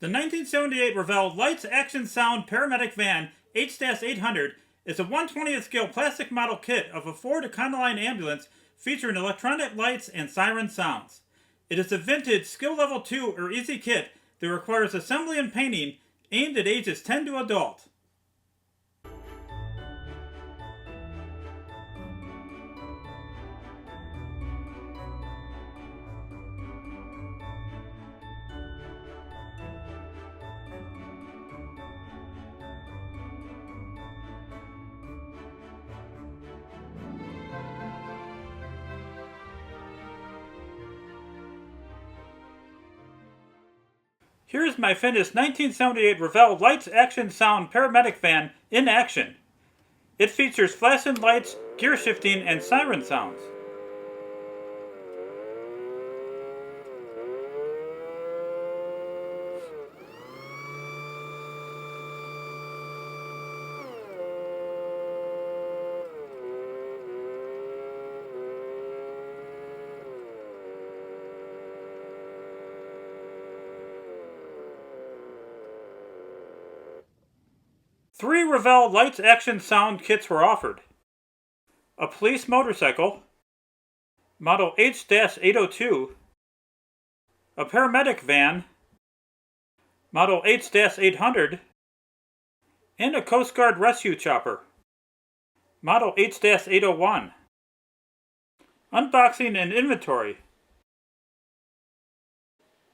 The 1978 Revell Lights Action Sound Paramedic Van H-800 is a 1/20th scale plastic model kit of a Ford Econoline ambulance featuring electronic lights and siren sounds. It is a vintage skill level 2 or easy kit that requires assembly and painting, aimed at ages 10 to adult. Here is my finished 1978 Revell Lights Action Sound Paramedic Van in action. It features flashing lights, gear shifting, and siren sounds. Three Revell Lights Action Sound kits were offered. A police motorcycle, model H-802, a paramedic van, model H-800, and a Coast Guard rescue chopper, model H-801. Unboxing and inventory.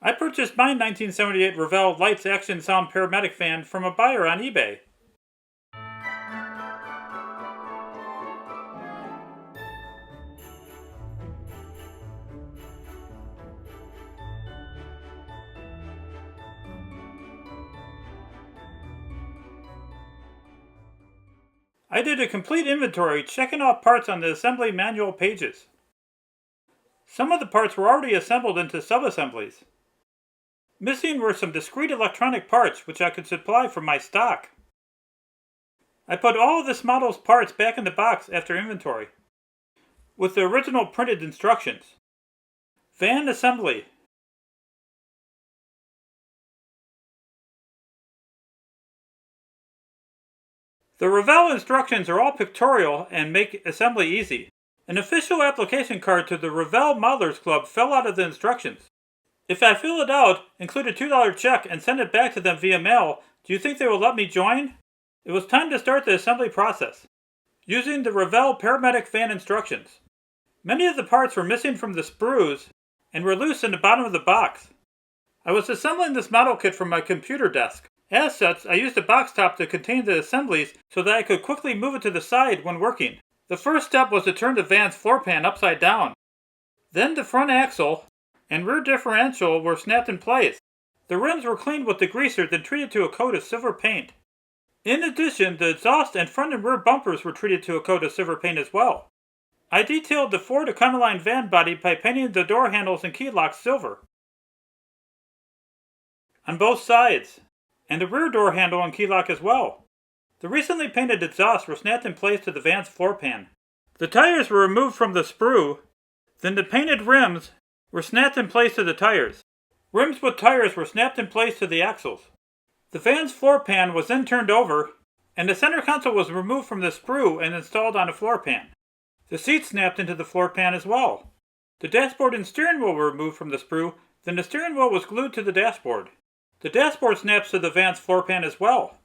I purchased my 1978 Revell Lights Action Sound Paramedic Van from a buyer on eBay. I did a complete inventory, checking off parts on the assembly manual pages. Some of the parts were already assembled into sub-assemblies. Missing were some discrete electronic parts which I could supply from my stock. I put all of this model's parts back in the box after inventory, with the original printed instructions. Van assembly. The Revell instructions are all pictorial and make assembly easy. An official application card to the Revell Modelers Club fell out of the instructions. If I fill it out, include a $2 check, and send it back to them via mail, do you think they will let me join? It was time to start the assembly process, using the Revell Paramedic Van instructions. Many of the parts were missing from the sprues and were loose in the bottom of the box. I was assembling this model kit from my computer desk. As such, I used a box top to contain the assemblies so that I could quickly move it to the side when working. The first step was to turn the van's floor pan upside down. Then the front axle and rear differential were snapped in place. The rims were cleaned with degreaser, then treated to a coat of silver paint. In addition, the exhaust and front and rear bumpers were treated to a coat of silver paint as well. I detailed the Ford Econoline van body by painting the door handles and key locks silver on both sides, and the rear door handle and key lock as well. The recently painted exhausts were snapped in place to the van's floor pan. The tires were removed from the sprue, then the painted rims were snapped in place to the tires. Rims with tires were snapped in place to the axles. The van's floor pan was then turned over, and the center console was removed from the sprue and installed on a floor pan. The seats snapped into the floor pan as well. The dashboard and steering wheel were removed from the sprue, then the steering wheel was glued to the dashboard. The dashboard snaps to the van's floor pan as well.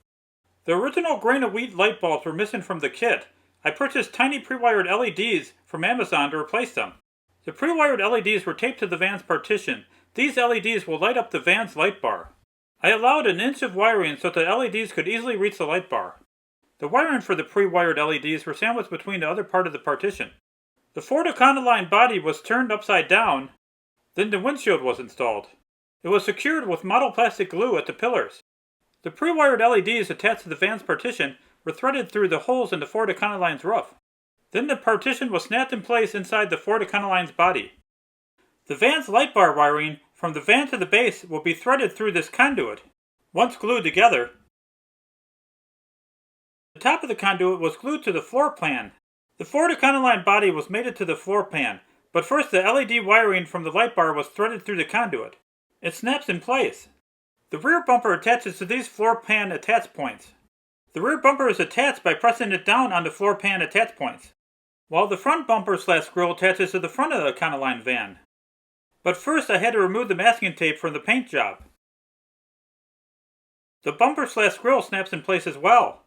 The original grain of wheat light bulbs were missing from the kit. I purchased tiny pre-wired LEDs from Amazon to replace them. The pre-wired LEDs were taped to the van's partition. These LEDs will light up the van's light bar. I allowed an inch of wiring so the LEDs could easily reach the light bar. The wiring for the pre-wired LEDs were sandwiched between the other part of the partition. The Ford Econoline body was turned upside down, then the windshield was installed. It was secured with model plastic glue at the pillars. The pre-wired LEDs attached to the van's partition were threaded through the holes in the Ford Econoline's roof. Then the partition was snapped in place inside the Ford Econoline's body. The van's light bar wiring from the van to the base will be threaded through this conduit. Once glued together, the top of the conduit was glued to the floor pan. The Ford Econoline body was mated to the floor pan, but first the LED wiring from the light bar was threaded through the conduit. It snaps in place. The rear bumper attaches to these floor pan attach points. The rear bumper is attached by pressing it down on the floor pan attach points, while the front bumper/grille attaches to the front of the Econoline van. But first I had to remove the masking tape from the paint job. The bumper/grille snaps in place as well.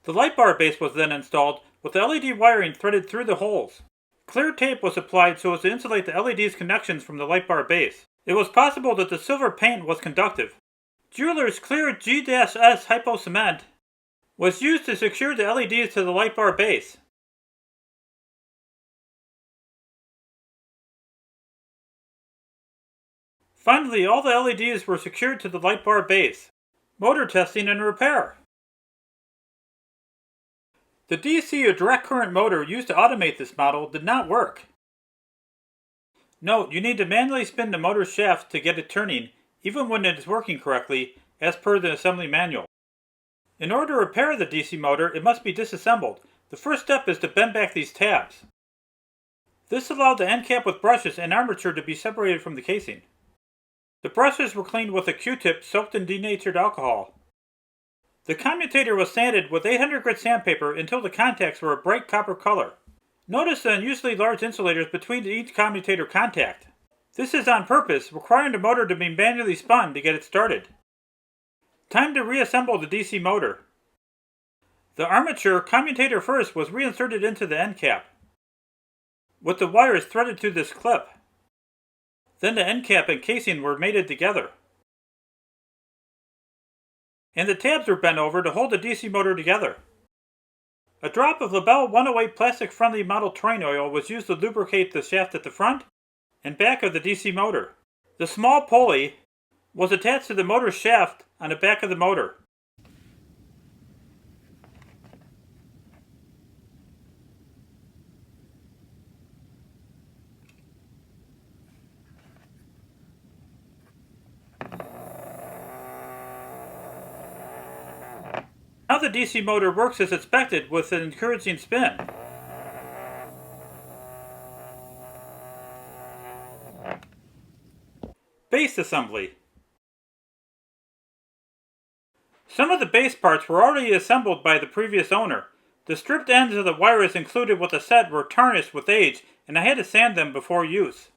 The light bar base was then installed with the LED wiring threaded through the holes. Clear tape was applied so as to insulate the LED's connections from the light bar base. It was possible that the silver paint was conductive. Jeweler's clear G-S hypo cement was used to secure the LEDs to the light bar base. Finally, all the LEDs were secured to the light bar base. Motor testing and repair. The DC or direct current motor used to automate this model did not work. Note, you need to manually spin the motor shaft to get it turning, even when it is working correctly, as per the assembly manual. In order to repair the DC motor, it must be disassembled. The first step is to bend back these tabs. This allowed the end cap with brushes and armature to be separated from the casing. The brushes were cleaned with a Q-tip soaked in denatured alcohol. The commutator was sanded with 800 grit sandpaper until the contacts were a bright copper color. Notice the unusually large insulators between each commutator contact. This is on purpose, requiring the motor to be manually spun to get it started. Time to reassemble the DC motor. The armature commutator first was reinserted into the end cap, with the wires threaded to this clip. Then the end cap and casing were mated together, and the tabs were bent over to hold the DC motor together. A drop of Revell 108 plastic-friendly model terrain oil was used to lubricate the shaft at the front and back of the DC motor. The small pulley was attached to the motor shaft on the back of the motor. Now the DC motor works as expected with an encouraging spin. Base assembly. Some of the base parts were already assembled by the previous owner. The stripped ends of the wires included with the set were tarnished with age, and I had to sand them before use.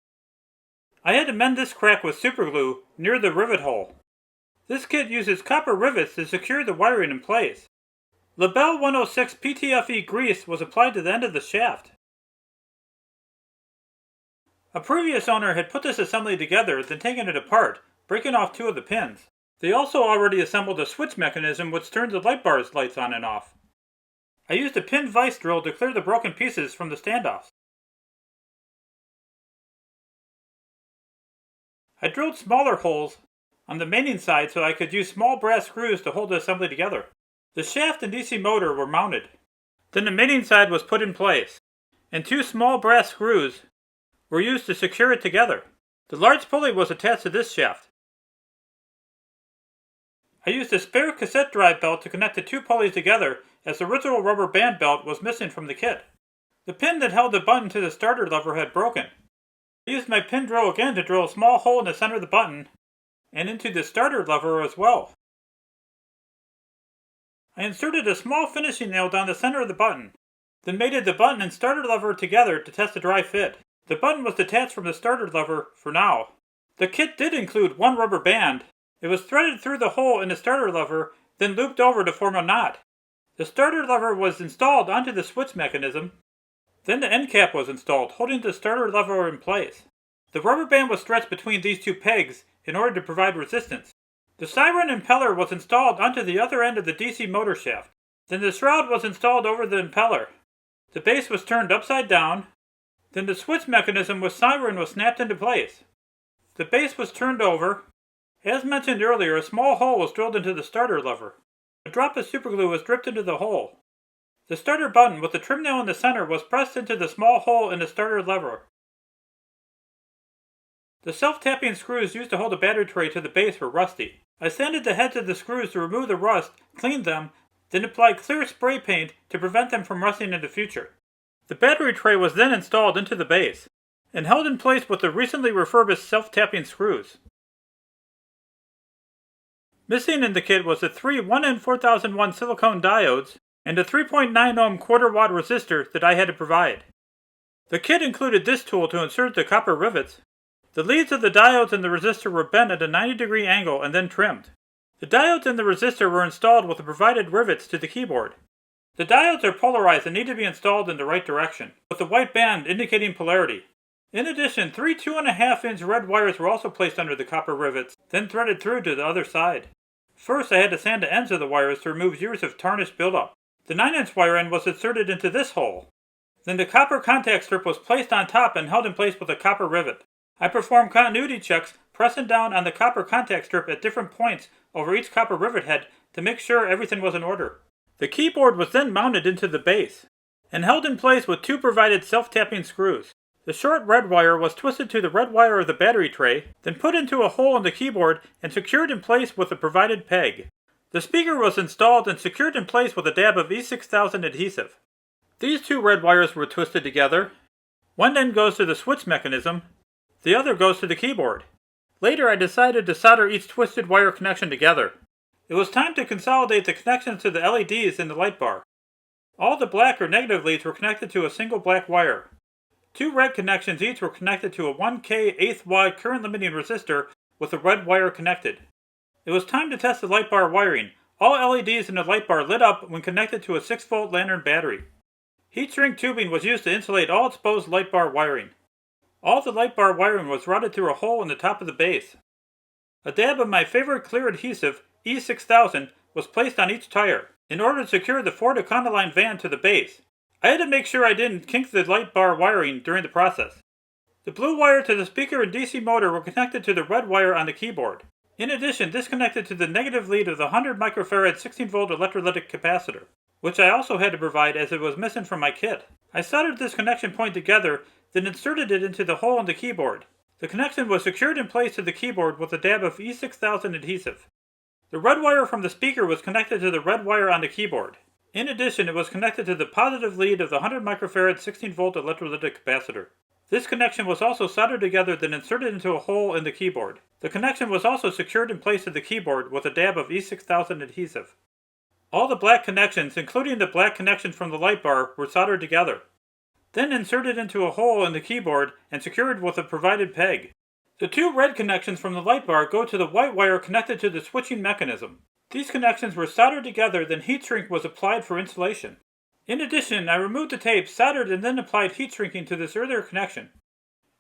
I had to mend this crack with superglue near the rivet hole. This kit uses copper rivets to secure the wiring in place. Revell 106 PTFE grease was applied to the end of the shaft. A previous owner had put this assembly together, then taken it apart, breaking off 2 of the pins. They also already assembled a switch mechanism which turns the light bar's lights on and off. I used a pin vise drill to clear the broken pieces from the standoffs. I drilled smaller holes on the mating side so I could use small brass screws to hold the assembly together. The shaft and DC motor were mounted. Then the mating side was put in place, and 2 small brass screws were used to secure it together. The large pulley was attached to this shaft. I used a spare cassette drive belt to connect the 2 pulleys together, as the original rubber band belt was missing from the kit. The pin that held the button to the starter lever had broken. I used my pin drill again to drill a small hole in the center of the button and into the starter lever as well. I inserted a small finishing nail down the center of the button, then mated the button and starter lever together to test the dry fit. The button was detached from the starter lever for now. The kit did include 1 rubber band. It was threaded through the hole in the starter lever, then looped over to form a knot. The starter lever was installed onto the switch mechanism. Then the end cap was installed, holding the starter lever in place. The rubber band was stretched between these 2 pegs in order to provide resistance. The siren impeller was installed onto the other end of the DC motor shaft. Then the shroud was installed over the impeller. The base was turned upside down. Then the switch mechanism with siren was snapped into place. The base was turned over. As mentioned earlier, a small hole was drilled into the starter lever. A drop of superglue was dripped into the hole. The starter button with the trim nail in the center was pressed into the small hole in the starter lever. The self-tapping screws used to hold the battery tray to the base were rusty. I sanded the heads of the screws to remove the rust, cleaned them, then applied clear spray paint to prevent them from rusting in the future. The battery tray was then installed into the base. and held in place with the recently refurbished self-tapping screws. Missing in the kit was the three 1N4001 silicone diodes and a 3.9 ohm quarter-watt resistor that I had to provide. The kit included this tool to insert the copper rivets. The leads of the diodes and the resistor were bent at a 90-degree angle and then trimmed. The diodes and the resistor were installed with the provided rivets to the keyboard. The diodes are polarized and need to be installed in the right direction, with the white band indicating polarity. In addition, three 2.5-inch red wires were also placed under the copper rivets, then threaded through to the other side. First, I had to sand the ends of the wires to remove years of tarnish buildup. The 9-inch wire end was inserted into this hole. Then the copper contact strip was placed on top and held in place with a copper rivet. I performed continuity checks, pressing down on the copper contact strip at different points over each copper rivet head to make sure everything was in order. The keyboard was then mounted into the base and held in place with two provided self-tapping screws. The short red wire was twisted to the red wire of the battery tray, then put into a hole in the keyboard and secured in place with a provided peg. The speaker was installed and secured in place with a dab of E6000 adhesive. These two red wires were twisted together. One end goes to the switch mechanism, the other goes to the keyboard. Later I decided to solder each twisted wire connection together. It was time to consolidate the connections to the LEDs in the light bar. All the black or negative leads were connected to a single black wire. Two red connections each were connected to a 1K 1/8 watt current limiting resistor with a red wire connected. It was time to test the light bar wiring. All LEDs in the light bar lit up when connected to a 6-volt lantern battery. Heat shrink tubing was used to insulate all exposed light bar wiring. All the light bar wiring was routed through a hole in the top of the base. A dab of my favorite clear adhesive, E6000, was placed on each tire in order to secure the Ford Econoline van to the base. I had to make sure I didn't kink the light bar wiring during the process. The blue wire to the speaker and DC motor were connected to the red wire on the keyboard. In addition, this connected to the negative lead of the 100 microfarad 16-volt electrolytic capacitor, which I also had to provide as it was missing from my kit. I soldered this connection point together, then inserted it into the hole in the keyboard. The connection was secured in place to the keyboard with a dab of E6000 adhesive. The red wire from the speaker was connected to the red wire on the keyboard. In addition, it was connected to the positive lead of the 100 microfarad 16-volt electrolytic capacitor. This connection was also soldered together then inserted into a hole in the keyboard. The connection was also secured in place to the keyboard with a dab of E6000 adhesive. All the black connections, including the black connection from the light bar, were soldered together. Then inserted into a hole in the keyboard and secured with a provided peg. The two red connections from the light bar go to the white wire connected to the switching mechanism. These connections were soldered together, then heat shrink was applied for insulation. In addition, I removed the tape, soldered, and then applied heat shrinking to this earlier connection.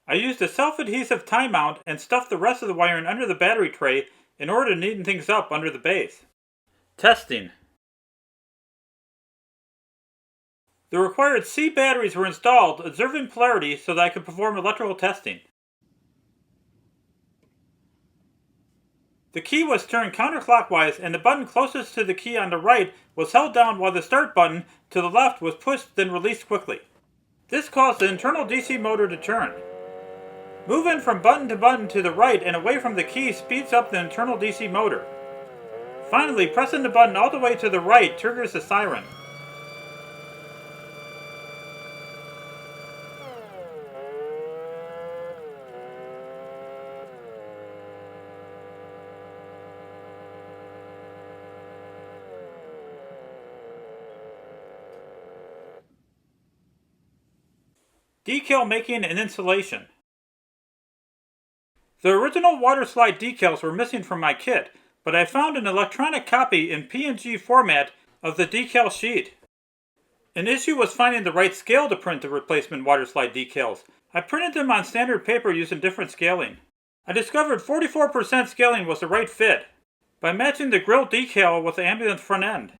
I used a self-adhesive tie mount and stuffed the rest of the wiring under the battery tray in order to neaten things up under the base. Testing. The required C batteries were installed, observing polarity so that I could perform electrical testing. The key was turned counterclockwise and the button closest to the key on the right was held down while the start button to the left was pushed then released quickly. This caused the internal DC motor to turn. Moving from button to button to the right and away from the key speeds up the internal DC motor. Finally, pressing the button all the way to the right triggers the siren. Decal making and installation. The original water slide decals were missing from my kit, but I found an electronic copy in PNG format of the decal sheet. An issue was finding the right scale to print the replacement water slide decals. I printed them on standard paper using different scaling. I discovered 44% scaling was the right fit by matching the grille decal with the ambulance front end.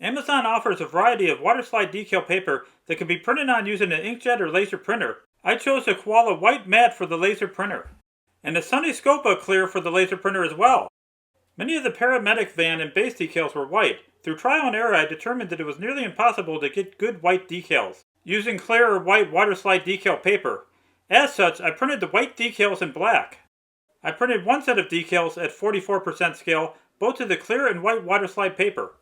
Amazon offers a variety of water slide decal paper that can be printed on using an inkjet or laser printer. I chose the Koala White Matte for the laser printer, and the Sunny Scopa Clear for the laser printer as well. Many of the Paramedic van and base decals were white. Through trial and error, I determined that it was nearly impossible to get good white decals using clear or white water slide decal paper. As such, I printed the white decals in black. I printed one set of decals at 44% scale, both to the clear and white water slide paper.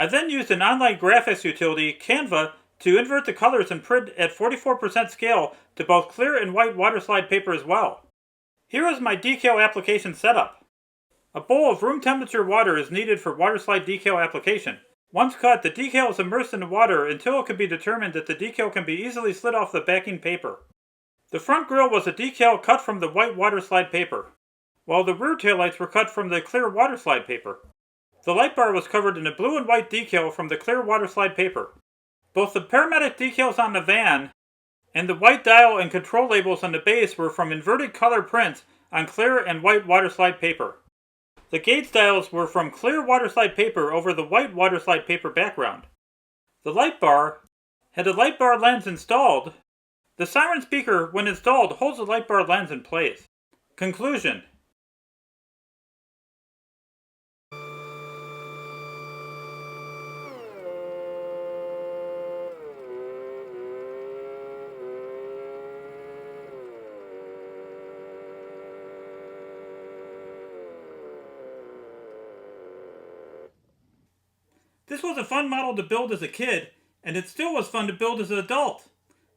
I then used an online graphics utility, Canva, to invert the colors and print at 44% scale to both clear and white waterslide paper as well. Here is my decal application setup. A bowl of room temperature water is needed for waterslide decal application. Once cut, the decal is immersed in the water until it can be determined that the decal can be easily slid off the backing paper. The front grille was a decal cut from the white waterslide paper, while the rear taillights were cut from the clear waterslide paper. The light bar was covered in a blue and white decal from the clear waterslide paper. Both the Paramedic decals on the van and the white dial and control labels on the base were from inverted color prints on clear and white waterslide paper. The gauge dials were from clear waterslide paper over the white waterslide paper background. The light bar had a light bar lens installed. The siren speaker, when installed, holds the light bar lens in place. Conclusion. This was a fun model to build as a kid, and it still was fun to build as an adult.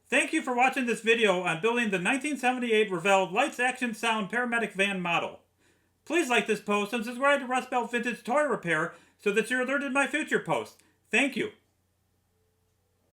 Thank you for watching this video on building the 1978 Revell Lights Action Sound Paramedic Van model. Please like this post and subscribe to Rust Belt Vintage Toy Repair so that you're alerted to my future posts. Thank you.